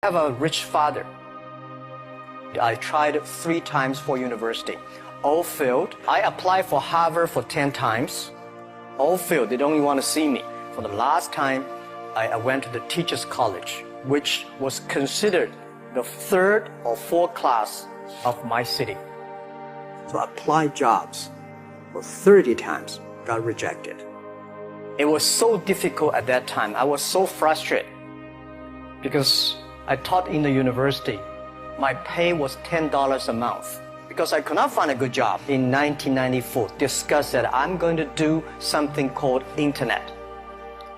I have a rich father. I tried 3 times for university. All failed. I applied for Harvard for 10 times. All failed. They don't even want to see me. For the last time, I went to the teachers' college, which was considered the 3rd or 4th class of my city. So I applied jobs for 30 times, got rejected. It was so difficult at that time. I was so frustrated because I taught in the university. My pay was $10 a month because I could not find a good job. In 1994, discussed that I'm going to do something called internet.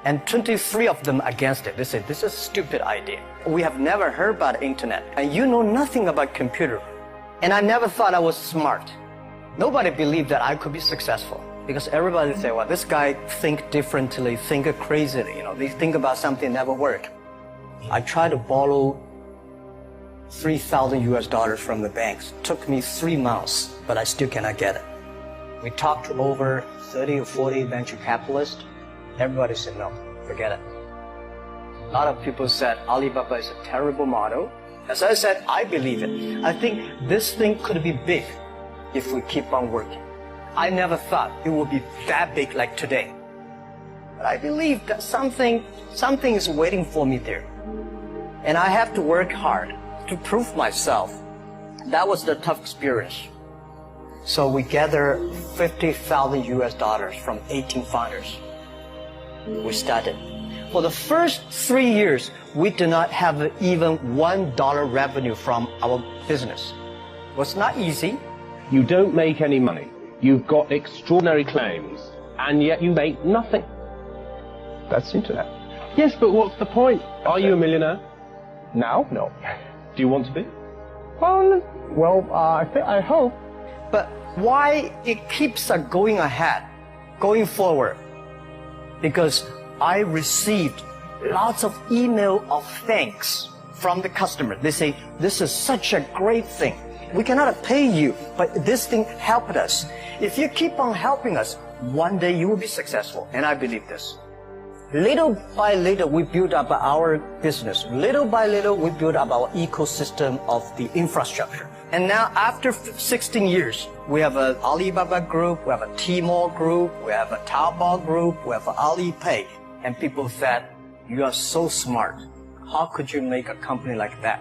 And 23 of them against it. They said, this is a stupid idea. We have never heard about internet. And you know nothing about computer. And I never thought I was smart. Nobody believed that I could be successful. Because everybody said, well, this guy think differently, think crazily. They think about something never work. I tried to borrow $3,000 from the banks. Took me 3 months, but I still cannot get it. We talked to over 30 or 40 venture capitalists. Everybody said, no, forget it. A lot of people said Alibaba is a terrible model. As I said, I believe it. I think this thing could be big if we keep on working. I never thought it would be that big like today. But I believe that something is waiting for me there. And I have to work hard to prove myself. That was the tough experience. So we gathered $50,000 from 18 founders. We started. For the first 3 years, we did not have even $1 revenue from our business. It was not easy. You don't make any money. You've got extraordinary claims, and yet you make nothing. That's internet. Yes, but what's the point? Are you a millionaire? Now? No. Do you want to be? Well, I hope. But why it keeps us going ahead, going forward? Because I received lots of email of thanks from the customer. They say, this is such a great thing. We cannot pay you, but this thing helped us. If you keep on helping us, one day you will be successful. And I believe this. Little by little, we build up our business. Little by little, we build up our ecosystem of the infrastructure. And now, after 16 years, we have an Alibaba group, we have a Tmall group, we have a Taobao group, we have an Alipay. And people said, you are so smart. How could you make a company like that?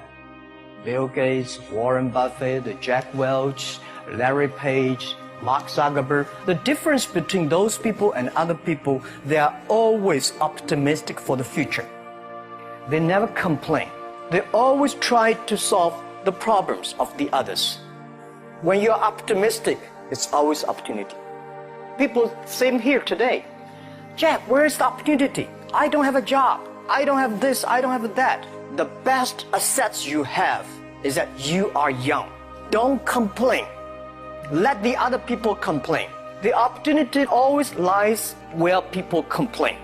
Bill Gates, Warren Buffett, Jack Welch, Larry Page, Mark Zuckerberg. The difference between those people and other people, they are always optimistic for the future. They never complain. They always try to solve the problems of the others. When you're optimistic, it's always opportunity. People same here today. Jack, where's the opportunity? I don't have a job. I don't have this. I don't have that. The best assets you have is that you are young. Don't complain. Let the other people complain. The opportunity always lies where people complain.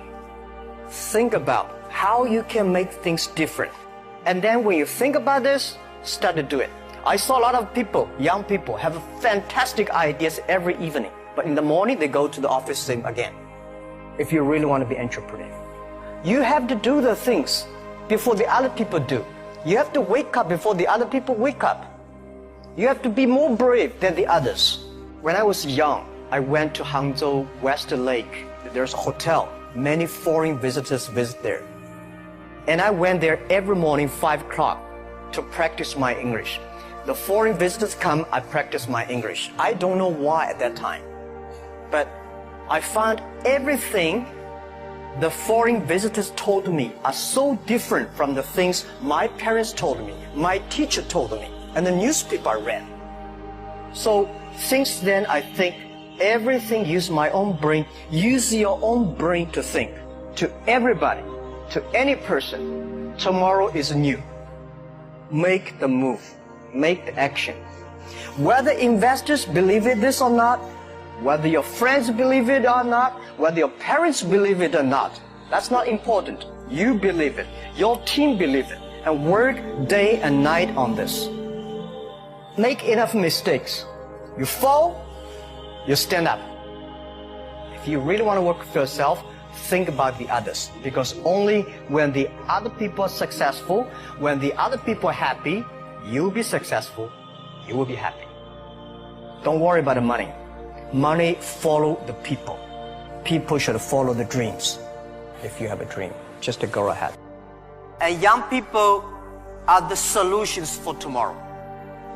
Think about how you can make things different. And then when you think about this, start to do it. I saw a lot of people, young people, have fantastic ideas every evening. But in the morning, they go to the office same again. If you really want to be an entrepreneur, you have to do the things before the other people do. You have to wake up before the other people wake up. You have to be more brave than the others. When I was young, I went to Hangzhou West Lake. There's a hotel. Many foreign visitors visit there. And I went there every morning, 5 o'clock, to practice my English. The foreign visitors come, I practice my English. I don't know why at that time. But I found everything the foreign visitors told me are so different from the things my parents told me, my teacher told me, and the newspaper I read. So since then, I think everything use my own brain. Use your own brain to think. To everybody, to any person, tomorrow is new. Make the move. Make the action. Whether investors believe it this or not, whether your friends believe it or not, whether your parents believe it or not, that's not important. You believe it. Your team believe it. And work day and night on this. Make enough mistakes. You fall, you stand up. If you really want to work for yourself, think about the others, because only when the other people are successful, when the other people are happy, you'll be successful, you will be happy. Don't worry about the money. Money follow the people. People should follow the dreams. If you have a dream, just to go ahead. And young people are the solutions for tomorrow.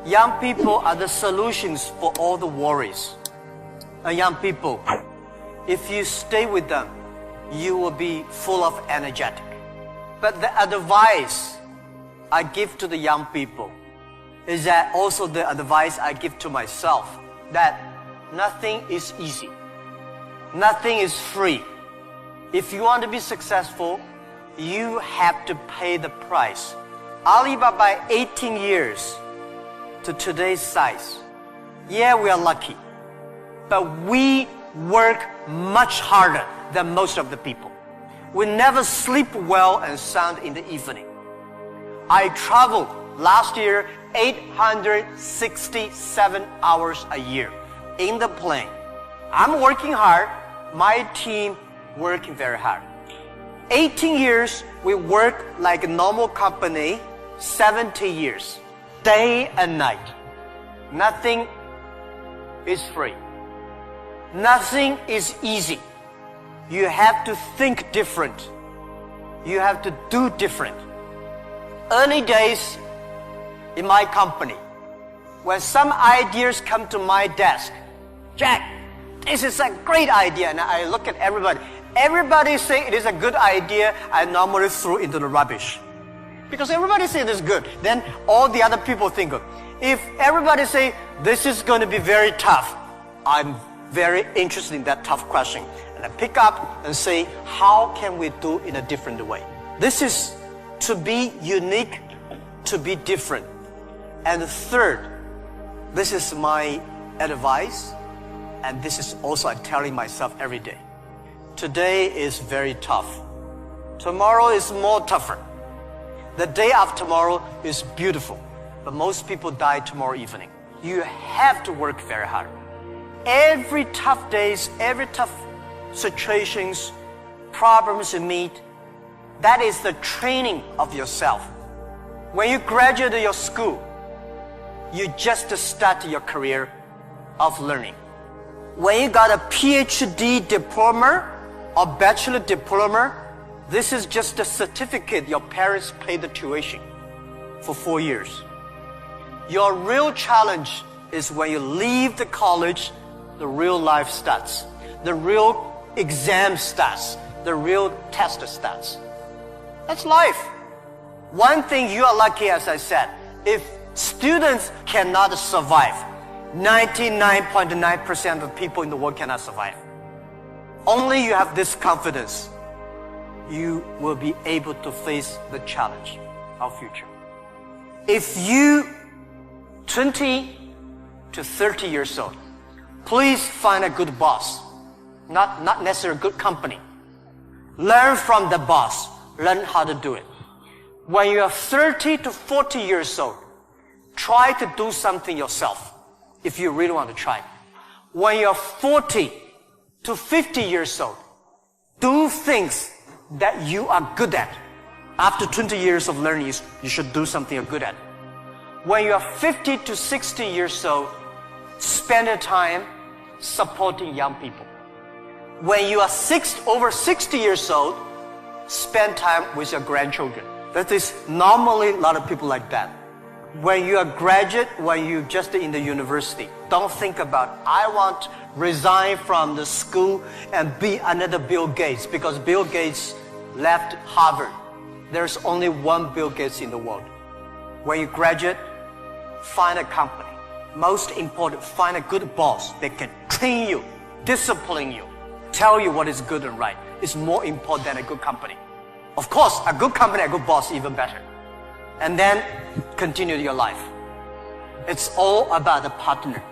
Young people are the solutions for all the worries. And young people, if you stay with them, you will be full of energetic. But the advice I give to the young people is that also the advice I give to myself, that nothing is easy. Nothing is free. If you want to be successful, you have to pay the price. Alibaba, 18 years to today's size. Yeah, we are lucky, but we work much harder than most of the people. We never sleep well and sound in the evening. I traveled last year 867 hours a year in the plane. I'm working hard, my team working very hard. 18 years, we work like a normal company, 70 years, day and night. Nothing is free. Nothing is easy. You have to think different. You have to do different. Early days in my company, when some ideas come to my desk, Jack, this is a great idea, and I look at everybody. Everybody say it is a good idea, I normally throw into the rubbish. Because everybody say it is good, then all the other people think of. If everybody say this is going to be very tough, I'm very interested in that tough question. And I pick up and say, how can we do in a different way? This is to be unique, to be different. And third, this is my advice, and this is also I'm telling myself every day. Today is very tough. Tomorrow is more tougher. The day after tomorrow is beautiful, but most people die tomorrow evening. You have to work very hard. Every tough days, every tough situations, problems you meet, that is the training of yourself. When you graduate your school, you just start your career of learning. When you got a PhD diploma or bachelor diploma, this is just a certificate your parents paid the tuition for 4 years. Your real challenge is when you leave the college, the real life starts. The real exam starts. The real test starts. That's life. One thing you are lucky, as I said, if students cannot survive, 99.9% of people in the world cannot survive. Only you have this confidence, you will be able to face the challenge of future. If you 20 to 30 years old, please find a good boss, not necessarily a good company. Learn from the boss, learn how to do it. When you are 30 to 40 years old, try to do something yourself if you really want to try. When you are 40 to 50 years old, do things that you are good at. After 20 years of learning, you should do something you're good at. When you are 50 to 60 years old, spend your time supporting young people. When you are over 60 years old, spend time with your grandchildren. That is normally a lot of people like that. When you are graduate, when you just in the university, don't think about, I want to resign from the school and be another Bill Gates, because Bill Gates left Harvard. There's only one Bill Gates in the world. When you graduate, find a company. Most important, find a good boss that can train you, discipline you, tell you what is good and right. It's more important than a good company. Of course, a good company, a good boss, even better. And then continue your life. It's all about the partner.